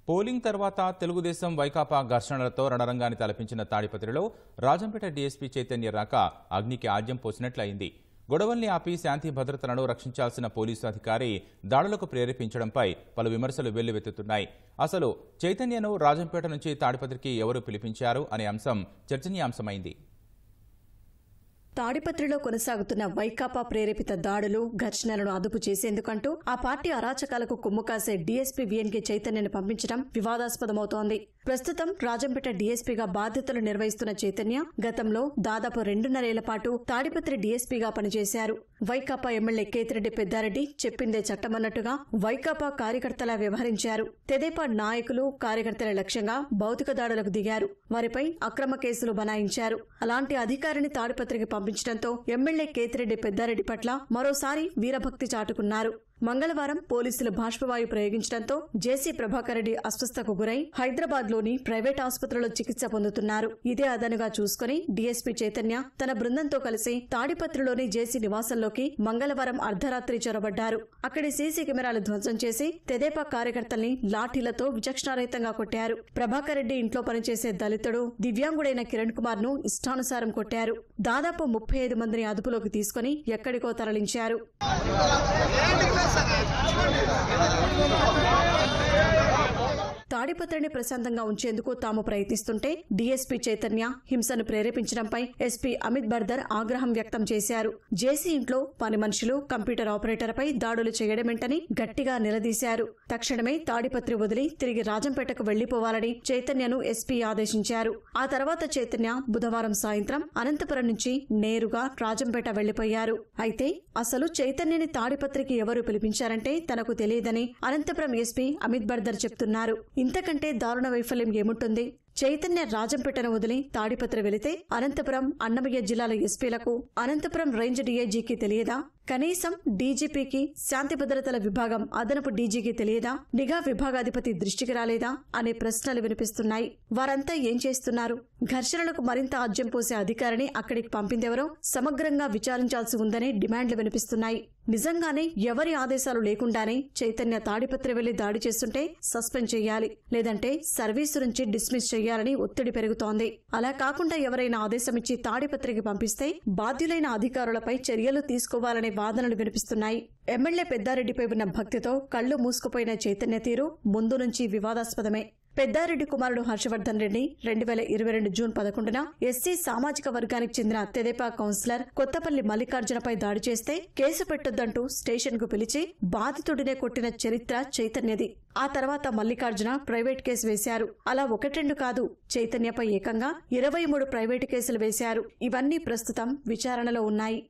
Polling తర్వాత తెలుగుదేశం వైకాపా ఘర్షణలతో రణరంగాన్ని తలపించిన తాడిపత్రిలో Rajampet DSP Chaitanya రాక అగ్నికి ఆజ్యం పోసినట్లయింది. గొడవల్ని ఆపి శాంతి భద్రతలను రక్షించాల్సిన పోలీసు అధికారి దాడులకు ప్రేరేపించడంపై పలు విమర్శలు వెల్లువెత్తుతున్నాయి. అసలు చైతన్యను రాజంపేట నుంచి తాడిపత్రికి ఎవరు పిలిపించారు అనే అంశం చర్చనీయాంశమైంది. తాడిపత్రిలో కొనసాగుతున్న వైకాపా ప్రేరేపిత దాడులు, ఘర్షణలను అదుపు చేసేందుకంటూ ఆ పార్టీ అరాచకాలకు కొమ్ము కాసే డీఎస్పీ వీఎన్కే చైతన్యను పంపించడం వివాదాస్పదమవుతోంది. ప్రస్తుతం రాజంపేట డీఎస్పీగా బాధ్యతలు నిర్వహిస్తున్న చైతన్య గతంలో దాదాపు 2.5 ఏళ్ల పాటు తాడిపత్రి డీఎస్పీగా పనిచేశారు. వైకాపా ఎమ్మెల్యే కేతిరెడ్డి పెద్దారెడ్డి చెప్పిందే చట్టమన్నట్టుగా వైకాపా కార్యకర్తలా వ్యవహరించారు. తెదేపా నాయకులు, కార్యకర్తల లక్ష్యంగా భౌతిక దాడులకు దిగారు. వారిపై అక్రమ కేసులు బనాయించారు. అలాంటి అధికారిని తాడిపత్రికి పంపించడంతో ఎమ్మెల్యే కేతిరెడ్డి పెద్దారెడ్డి పట్ల మరోసారి వీరభక్తి చాటుకున్నారు. మంగళవారం పోలీసులు బాష్పవాయు ప్రయోగించడంతో జేసీ ప్రభాకర్ రెడ్డి అస్వస్థకు గురై హైదరాబాద్లోని ప్రైవేట్ ఆసుపత్రిలో చికిత్స పొందుతున్నారు. ఇదే అదనుగా చూసుకుని డీఎస్పీ చైతన్య తన బృందంతో కలిసి తాడిపత్రిలోని జేసీ నివాసంలోకి మంగళవారం అర్ధరాత్రి చొరబడ్డారు. అక్కడి సీసీ కెమెరాలు ధ్వంసం చేసి తెదేపా కార్యకర్తల్ని లాఠీలతో విచక్షణారహితంగా కొట్టారు. ప్రభాకర్ రెడ్డి ఇంట్లో పనిచేసే దళితుడు, దివ్యాంగుడైన కిరణ్ కుమార్ ను ఇష్టానుసారం కొట్టారు. దాదాపు 35 మందిని అదుపులోకి తీసుకుని ఎక్కడికో తరలించారు. తాడిపత్రిని ప్రశాంతంగా ఉంచేందుకు తాము ప్రయత్నిస్తుంటే డీఎస్పీ చైతన్య హింసను ప్రేరేపించడంపై ఎస్పీ అమిత్ బర్దర్ ఆగ్రహం వ్యక్తం చేశారు. జేసీ ఇంట్లో పని మనుషులు, కంప్యూటర్ ఆపరేటర్పై దాడులు చేయడమేంటని గట్టిగా నిలదీశారు. తక్షణమే తాడిపత్రి వదిలి తిరిగి రాజంపేటకు వెళ్లిపోవాలని చైతన్యను ఎస్పీ ఆదేశించారు. ఆ తర్వాత చైతన్య బుధవారం సాయంత్రం అనంతపురం నుంచి నేరుగా రాజంపేట వెళ్లిపోయారు. అయితే అసలు చైతన్యని తాడిపత్రికి ఎవరు పిలిపించారంటే తనకు తెలియదని అనంతపురం ఎస్పీ అమిత్ బర్దర్ చెప్తున్నారు. ఇంతకంటే దారుణ వైఫల్యం ఏముంటుంది? చైతన్య రాజంపేటను వదిలి తాడిపత్రి వెళితే అనంతపురం, అన్నమయ్య జిల్లాల ఎస్పీలకు, అనంతపురం రేంజ్ డీఐజీకి తెలియదా? కనీసం డీజీపీకి, శాంతి భద్రతల విభాగం అదనపు డీజీకి తెలియదా? నిఘా విభాగాధిపతి దృష్టికి రాలేదా అనే ప్రశ్నలు వినిపిస్తున్నాయి. వారంతా ఏం చేస్తున్నారు? ఘర్షణలకు మరింత ఆజ్యం పోసే అధికారిని అక్కడికి పంపిందెవరో సమగ్రంగా విచారించాల్సి ఉందనే డిమాండ్లు వినిపిస్తున్నాయి. నిజంగానే ఎవరి ఆదేశాలు లేకుండానే చైతన్య తాడిపత్రి వెళ్లి దాడి చేస్తుంటే సస్పెండ్ చేయాలి, లేదంటే సర్వీసు నుంచి డిస్మిస్ చేయాలని ఒత్తిడి పెరుగుతోంది. అలా కాకుండా ఎవరైనా ఆదేశమిచ్చి తాడిపత్రికి పంపిస్తే బాధ్యులైన అధికారులపై చర్యలు తీసుకోవాలనే వాదనలు వినిపిస్తున్నాయి. ఎమ్మెల్యే పెద్దారెడ్డిపై ఉన్న భక్తితో కళ్లు మూసుకుపోయిన చైతన్య తీరు ముందు నుంచి వివాదాస్పదమే. పెద్దారెడ్డి కుమారుడు హర్షవర్ధన్ రెడ్డి 2022 జూన్ 11న ఎస్సీ సామాజిక వర్గానికి చెందిన తెదేపా కౌన్సిలర్ కొత్తపల్లి మల్లికార్జునపై దాడి చేస్తే కేసు పెట్టొద్దంటూ స్టేషన్ కు పిలిచి బాధితుడినే కొట్టిన చరిత్ర చైతన్యది. ఆ తర్వాత మల్లికార్జున ప్రైవేట్ కేసు వేశారు. అలా 1-2 కాదు, చైతన్యపై ఏకంగా 23 ప్రైవేటు కేసులు వేశారు. ఇవన్నీ ప్రస్తుతం విచారణలో ఉన్నాయి.